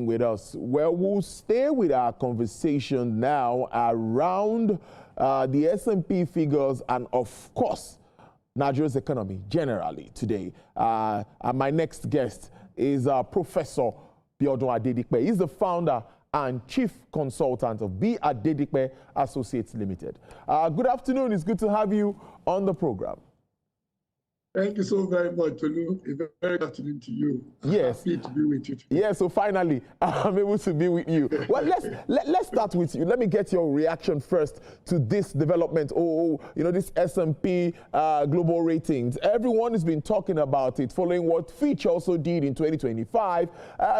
staying with us. Well, we'll stay with our conversation now around the S&P figures and, of course, Nigeria's economy generally today. And my next guest is Professor Biodun Adedipe. He's the founder and chief consultant of B. Adedipe Associates Limited. Good afternoon. It's good to have you on the program. Thank you so very much, Tolu. A very good afternoon to you. Yes. Happy to be with you today. Yeah, so finally, I'm able to be with you. Well, let's start with you. Let me get your reaction first to this development. This S&P global ratings. Everyone has been talking about it, following what Fitch also did in 2025.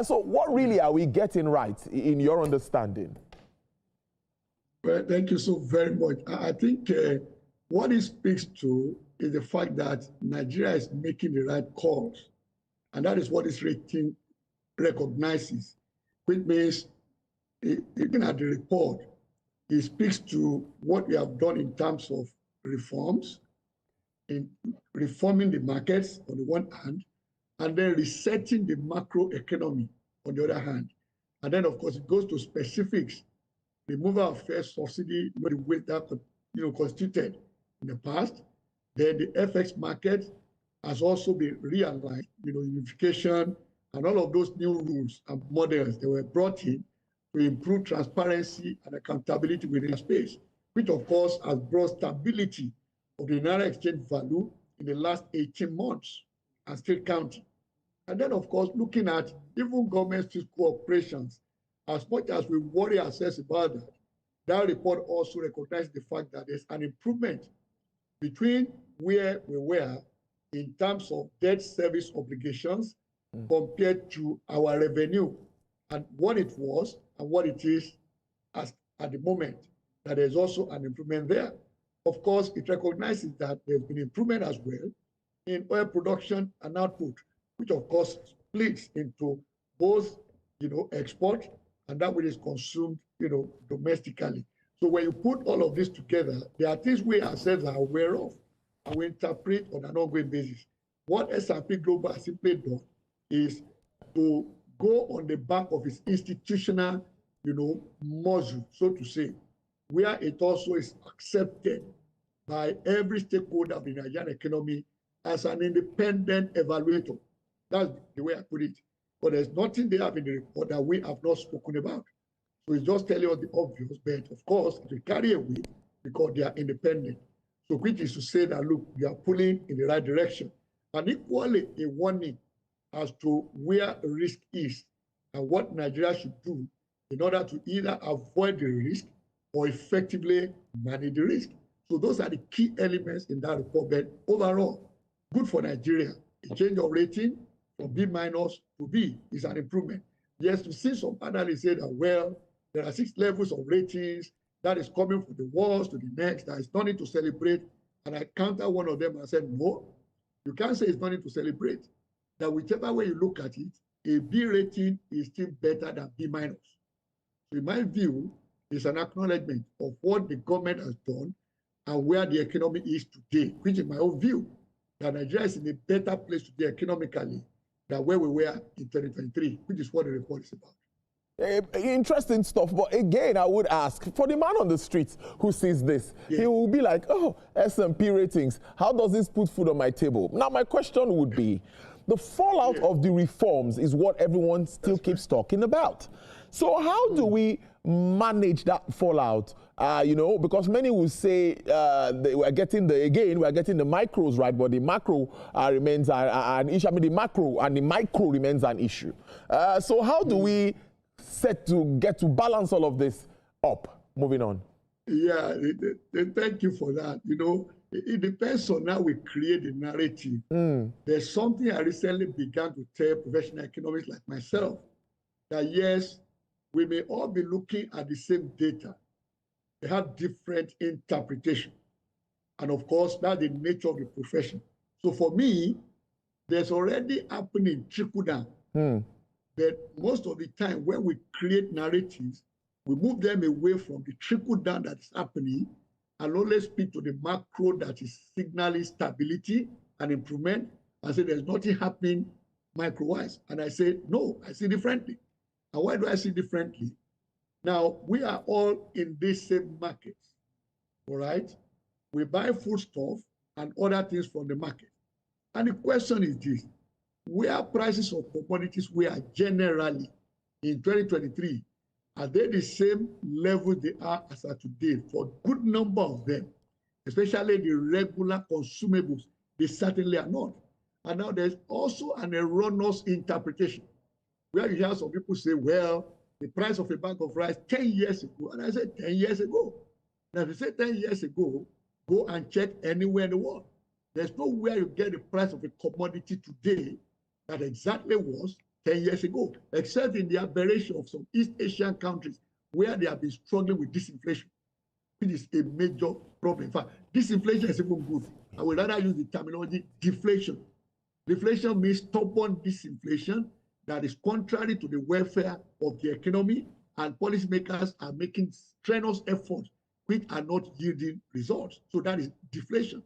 So what really are we getting right in your understanding? Well, thank you so very much. I think what it speaks to is the fact that Nigeria is making the right calls. And that is what this rating recognizes, which means, looking at the report, it speaks to what we have done in terms of reforms, in reforming the markets on the one hand, and then resetting the macro economy on the other hand. And then, of course, it goes to specifics, removal of first subsidy, the way that constituted in the past. Then the FX market has also been realigned, unification, and all of those new rules and models that were brought in to improve transparency and accountability within the space, which of course has brought stability of the Naira exchange value in the last 18 months and still counting. And then, of course, looking at even government fiscal operations, as much as we worry ourselves about that, that report also recognizes the fact that there's an improvement between where we were in terms of debt service obligations compared to our revenue and what it was and what it is at the moment, that there's also an improvement there. Of course, it recognizes that there's been improvement as well in oil production and output, which of course splits into both, export and that which is consumed, domestically. So when you put all of this together, there are things we ourselves are aware of and we interpret on an ongoing basis. What S&P Global has simply done is to go on the back of its institutional, muscle, so to say, where it also is accepted by every stakeholder of the Nigerian economy as an independent evaluator. That's the way I put it. But there's nothing they have in the report that we have not spoken about. So it's just telling us the obvious, but of course, they carry a weight because they are independent. So which is to say that, look, we are pulling in the right direction. And equally a warning as to where risk is and what Nigeria should do in order to either avoid the risk or effectively manage the risk. So those are the key elements in that report. But overall, good for Nigeria. A change of rating from B- to B is an improvement. Yes, to see some analysts say that, well, there are 6 levels of ratings that is coming from the worst to the next. There is nothing to celebrate. And I counter one of them and said, no, you can't say it's nothing to celebrate. That whichever way you look at it, a B rating is still better than B-. So in my view, it's an acknowledgement of what the government has done and where the economy is today, which in my own view, that Nigeria is in a better place today economically than where we were in 2023, which is what the report is about. Interesting stuff, but again, I would ask, for the man on the streets who sees this, he will be like, oh, S&P ratings, how does this put food on my table? Now, my question would be, the fallout of the reforms is what everyone still keeps talking about. So how do we manage that fallout? Because many will say we're getting the micros right, but the macro remains an issue. I mean, the macro and the micro remains an issue. So how do we set to get to balance all of this up? Moving on. Yeah, thank you for that. It depends on how we create the narrative. There's something I recently began to tell professional economists like myself, that yes, we may all be looking at the same data. They have different interpretation. And of course, that's the nature of the profession. So for me, there's already happening trickle down. But most of the time when we create narratives, we move them away from the trickle down that is happening and only speak to the macro that is signaling stability and improvement and say there's nothing happening micro-wise. And I say, no, I see differently. And why do I see differently? Now, we are all in this same market, all right? We buy foodstuff and other things from the market. And the question is this: where prices of commodities were generally in 2023, are they the same level they are as of today? For a good number of them, especially the regular consumables, they certainly are not. And now there's also an erroneous interpretation where you hear some people say, well, the price of a bag of rice 10 years ago, and I said 10 years ago. Now, if you say 10 years ago, go and check anywhere in the world. There's nowhere you get the price of a commodity today that exactly was 10 years ago, except in the aberration of some East Asian countries where they have been struggling with disinflation, which is a major problem. In fact, disinflation is even good. I would rather use the terminology deflation. Deflation means stubborn disinflation that is contrary to the welfare of the economy, and policymakers are making strenuous efforts which are not yielding results. So that is deflation,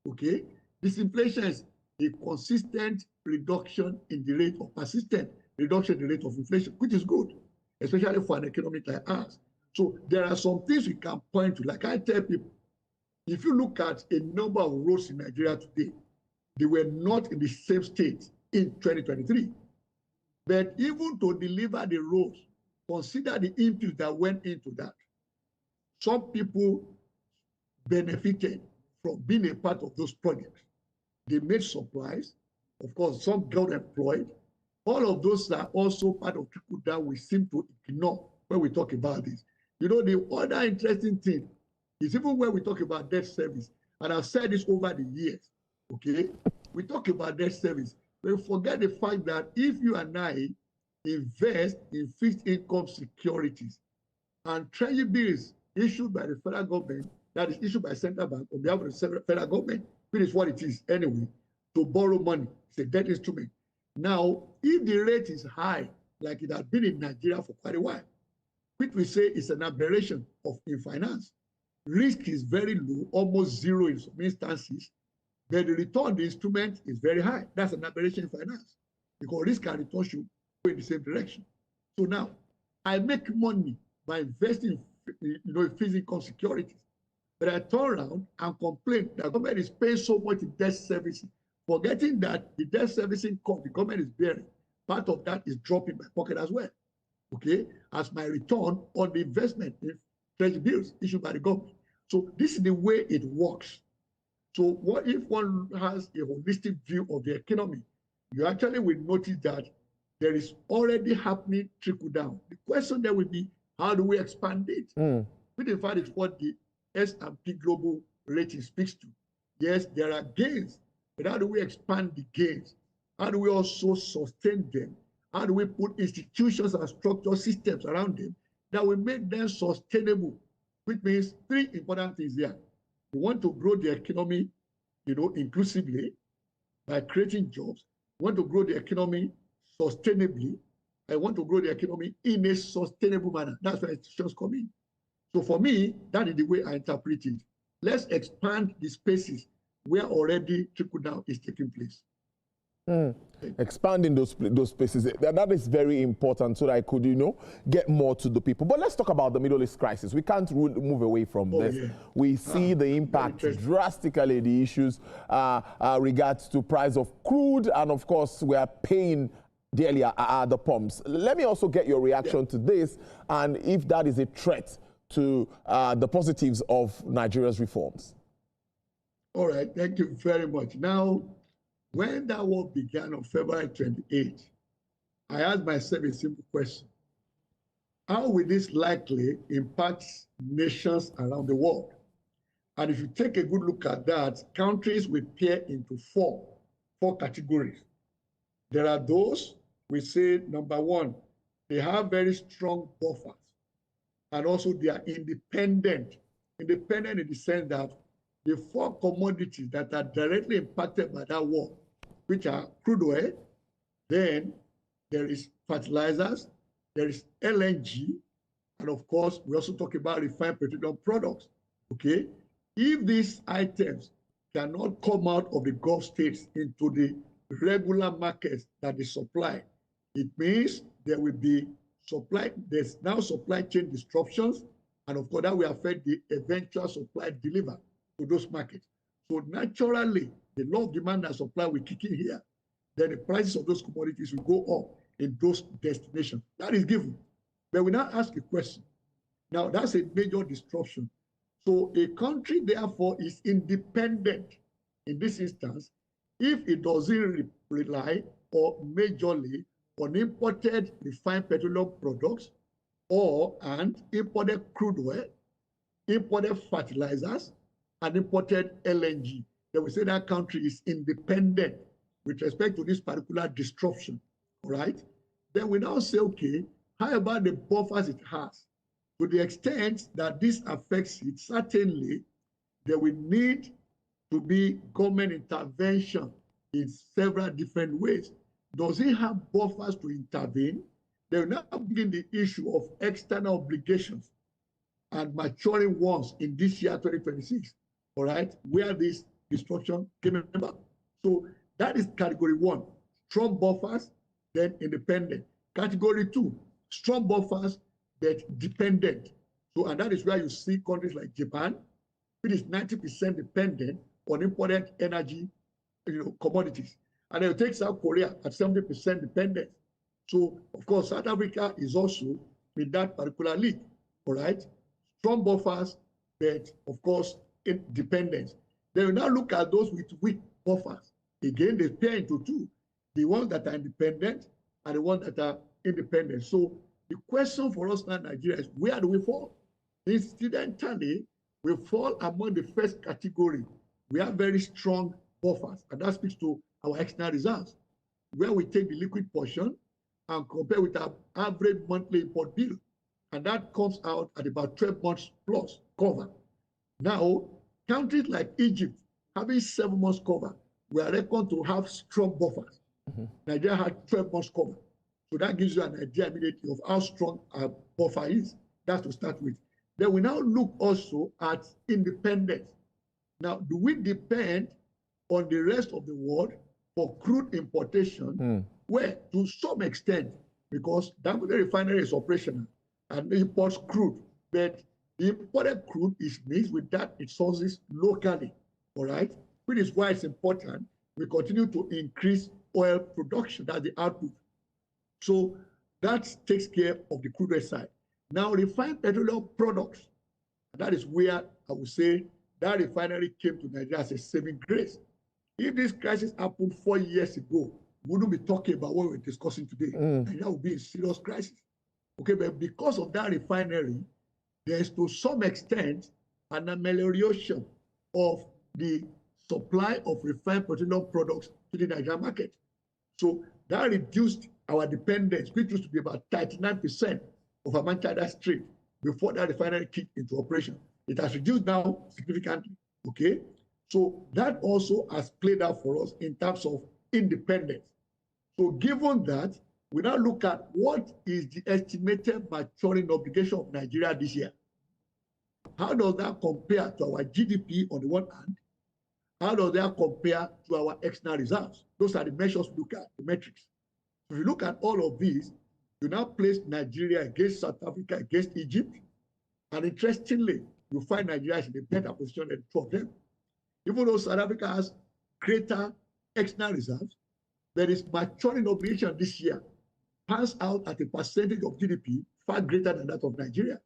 okay? Disinflation is a consistent reduction in the rate, or persistent reduction in the rate of inflation, which is good, especially for an economy like ours. So there are some things we can point to. Like I tell people, if you look at a number of roads in Nigeria today, they were not in the same state in 2023. But even to deliver the roads, consider the input that went into that. Some people benefited from being a part of those projects. They made supplies. Of course, some got employed. All of those are also part of trickle down we seem to ignore when we talk about this. You know, the other interesting thing is even when we talk about debt service, and I've said this over the years, okay? We talk about debt service, but we forget the fact that if you and I invest in fixed income securities and treasury bills issued by the federal government, that is issued by central bank on behalf of the federal government, which is what it is anyway, to borrow money. It's a debt instrument. Now, if the rate is high, like it has been in Nigeria for quite a while, which we say is an aberration in finance, risk is very low, almost zero in some instances, but the return on the instrument is very high. That's an aberration in finance, because risk and return should go in the same direction. So now, I make money by investing in fixed income securities, but I turn around and complain that the government is paying so much in debt servicing, forgetting that the debt servicing cost the government is bearing, part of that is dropping my pocket as well, okay, as my return on the investment in treasury bills issued by the government. So this is the way it works. So what if one has a holistic view of the economy, you actually will notice that there is already happening trickle down. The question there will be, how do we expand it? Which in fact is what the S&P Global rating speaks to. Yes, there are gains, but how do we expand the gains? How do we also sustain them? How do we put institutions and structural systems around them that will make them sustainable? Which means three important things here. We want to grow the economy, inclusively by creating jobs. We want to grow the economy sustainably. I want to grow the economy in a sustainable manner. That's where institutions come in. So for me, that is the way I interpret it. Let's expand the spaces where already trickle down is taking place. Expanding those spaces, that is very important so that I could, get more to the people. But let's talk about the Middle East crisis. We can't move away from this. Yeah. We see the impact drastically, the issues regards to price of crude, and of course, we are paying dearly at the pumps. Let me also get your reaction to this, and if that is a threat to the positives of Nigeria's reforms. All right, thank you very much. Now, when that war began on February 28th, I asked myself a simple question. How will this likely impact nations around the world? And if you take a good look at that, countries will pair into four categories. There are those, we say, number one, they have very strong buffers. And also they are independent in the sense that the four commodities that are directly impacted by that war, which are crude oil, then there is fertilizers, there is LNG, and of course, we also talk about refined petroleum products, okay? If these items cannot come out of the Gulf states into the regular markets that they supply, it means there will be there's now supply chain disruptions, and of course that will affect the eventual supply delivered to those markets. So naturally, the law of demand and supply will kick in here. Then the prices of those commodities will go up in those destinations. That is given. But we now ask a question. Now, that's a major disruption. So a country, therefore, is independent in this instance if it doesn't rely or majorly on imported refined petroleum products and imported crude oil, imported fertilizers, and imported LNG. Then we say that country is independent with respect to this particular disruption, all right? Then we now say, okay, how about the buffers it has? To the extent that this affects it, certainly there will need to be government intervention in several different ways. Does it have buffers to intervene? They will now begin the issue of external obligations and maturing ones in this year, 2026, all right, where this destruction came about. So that is category one, strong buffers, then independent. Category two, strong buffers, but dependent. So, and that is where you see countries like Japan, which is 90% dependent on imported energy, commodities. And then you take South Korea at 70% dependent. So, of course, South Africa is also in that particular league, all right? Strong buffers, but of course, independence. Then you now look at those with weak buffers. Again, they pair into two, the ones that are independent and the ones that are independent. So the question for us now in Nigeria is, where do we fall? Incidentally, we fall among the first category. We have very strong buffers, and that speaks to our external reserves, where we take the liquid portion and compare with our average monthly import bill, and that comes out at about 12 months plus cover. Now, countries like Egypt, having 7 months cover, we are reckoned to have strong buffers. Nigeria had 12 months cover. So that gives you an idea immediately of how strong our buffer is. That's to start with. Then we now look also at independence. Now, do we depend on the rest of the world for crude importation? Well, to some extent, because Dangote refinery is operational and imports crude, but the imported crude is mixed with that it sources locally, all right? Which is why it's important we continue to increase oil production, that's the output. So that takes care of the crude oil side. Now, refined petroleum products, that is where I would say that refinery came to Nigeria as a saving grace. If this crisis happened 4 years ago, we wouldn't be talking about what we're discussing today. And that would be a serious crisis. Okay, but because of that refinery, there's to some extent an amelioration of the supply of refined petroleum products to the Nigerian market. So that reduced our dependence, which used to be about 39% of our Manchester Street before that refinery kicked into operation. It has reduced now significantly, okay? So that also has played out for us in terms of independence. So given that, we now look at what is the estimated maturing obligation of Nigeria this year. How does that compare to our GDP on the one hand? How does that compare to our external reserves? Those are the measures we look at, the metrics. If you look at all of these, you now place Nigeria against South Africa, against Egypt, and interestingly, you find Nigeria is in a better position than the two of them. Even though South Africa has greater external reserves, there is maturing obligation this year pans out at a percentage of GDP far greater than that of Nigeria.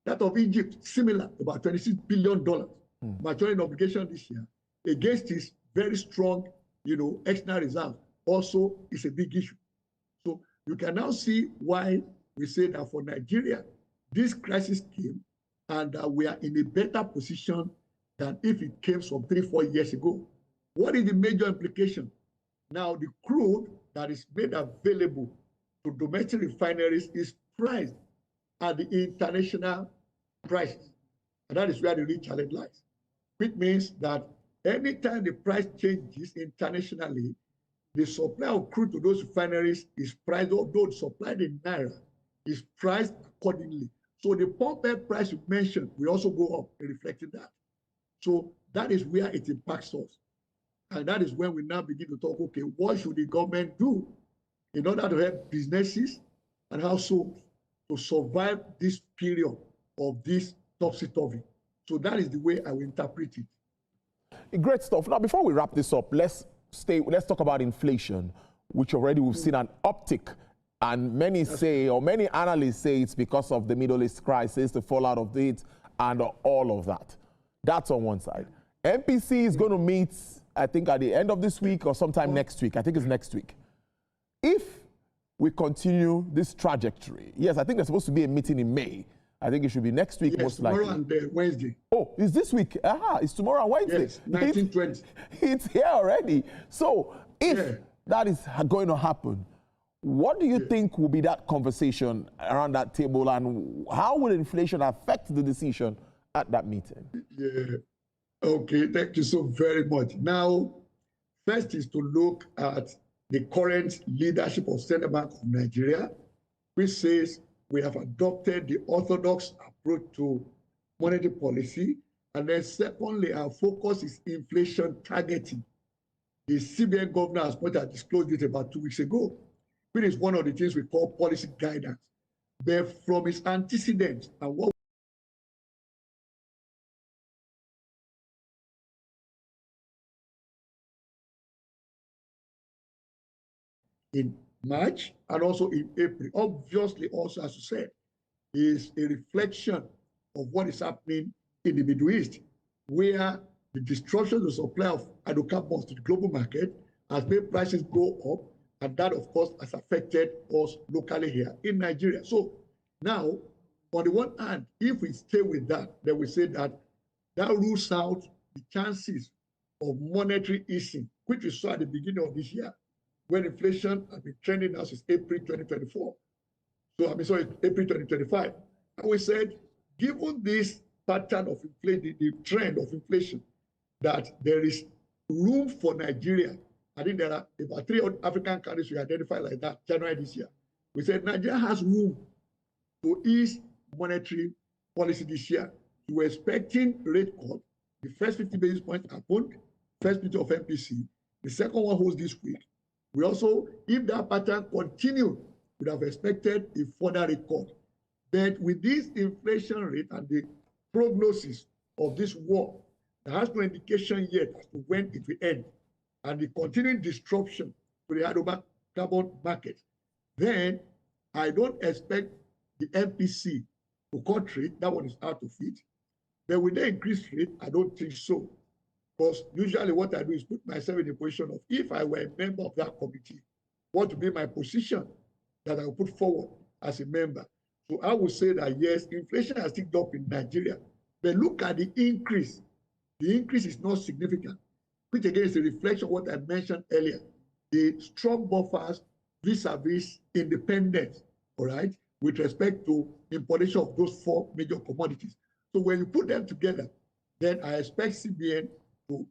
That of Egypt, similar, about $26 billion maturing obligation this year, against its very strong, external reserve, also is a big issue. So you can now see why we say that for Nigeria, this crisis came and we are in a better position than if it came some 3-4 years ago. What is the major implication? Now, the crude that is made available to domestic refineries is priced at the international prices. And that is where the real challenge lies, which means that anytime the price changes internationally, the supply of crude to those refineries is priced, although the supply in Naira is priced accordingly. So the pump price you mentioned will also go up, reflecting that. So that is where it impacts us. And that is when we now begin to talk, okay, what should the government do in order to help businesses and households to survive this period of this topsy-turvy. So that is the way I will interpret it. Great stuff. Now, before we wrap this up, let's talk about inflation, which already we've seen an uptick. And many say, or many analysts say, it's because of the Middle East crisis, the fallout of it, and all of that. That's on one side. MPC is going to meet, I think, at the end of this week or sometime next week. I think it's next week. If we continue this trajectory, yes, I think there's supposed to be a meeting in May. I think it should be next week, most likely. Tomorrow and Wednesday. Oh, it's this week? It's tomorrow and Wednesday. Yes, 1920. It's here already. So if that is going to happen, what do you think will be that conversation around that table, and how will inflation affect the decision at that meeting? Yeah. Okay, thank you so very much. Now, first is to look at the current leadership of Central Bank of Nigeria, which says we have adopted the orthodox approach to monetary policy. And then secondly, our focus is inflation targeting. The CBN governor has disclosed it about 2 weeks ago, which is one of the things we call policy guidance. But from its antecedents and what in March and also in April, obviously also, as you said, is a reflection of what is happening in the Middle East, where the destruction of the supply of hydrocarbons to the global market has made prices go up, and that, of course, has affected us locally here in Nigeria. So now, on the one hand, if we stay with that, then we say that that rules out the chances of monetary easing, which we saw at the beginning of this year, when inflation has been trending now since April 2024. So, April 2025. And we said, given this pattern of inflation, the trend of inflation, that there is room for Nigeria. I think there are about 3 African countries we identified like that January this year. We said Nigeria has room to ease monetary policy this year. We're expecting rate cut. The first 50 basis points happened, first meeting of MPC. The second one holds this week. We also, if that pattern continued, would have expected a further rate cut. But with this inflation rate and the prognosis of this war, there has no indication yet as to when it will end, and the continuing disruption to the hydrocarbon market, then I don't expect the MPC to cut rate. That one is out of it. But will they increase rate? I don't think so. Because usually what I do is put myself in a position of, if I were a member of that committee, what would be my position that I will put forward as a member? So I would say that yes, inflation has ticked up in Nigeria, but look at the increase. The increase is not significant, which again is a reflection of what I mentioned earlier, the strong buffers vis-a-vis independence, all right, with respect to importation of those 4 major commodities. So when you put them together, then I expect CBN to,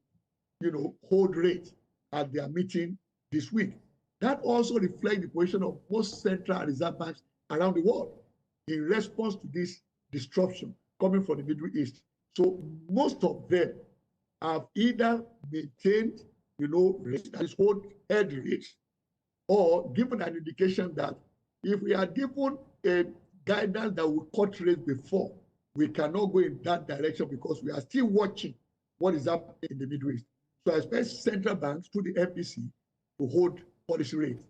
hold rate at their meeting this week. That also reflects the position of most central and reserve banks around the world in response to this disruption coming from the Middle East. So most of them have either maintained, rates that is hold head rates, or given an indication that if we are given a guidance that will cut rates before, we cannot go in that direction because we are still watching what is happening in the Middle East. So I expect central banks through the MPC to hold policy rates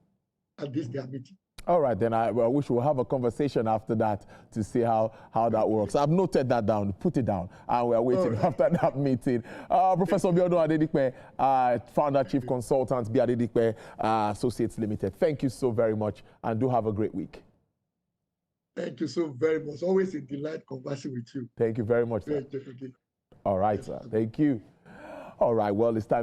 at this their meeting. All right, then I wish we'll have a conversation after that to see how that works. I've noted that down, put it down, and we're waiting after that meeting. Professor Biodun Adedikpe, founder, chief consultant, B. Adedikpe Associates Limited. Thank you so very much, and do have a great week. Thank you so very much. Always a delight conversing with you. Thank you very much, sir. All right, sir. Thank you. All right, well, it's time.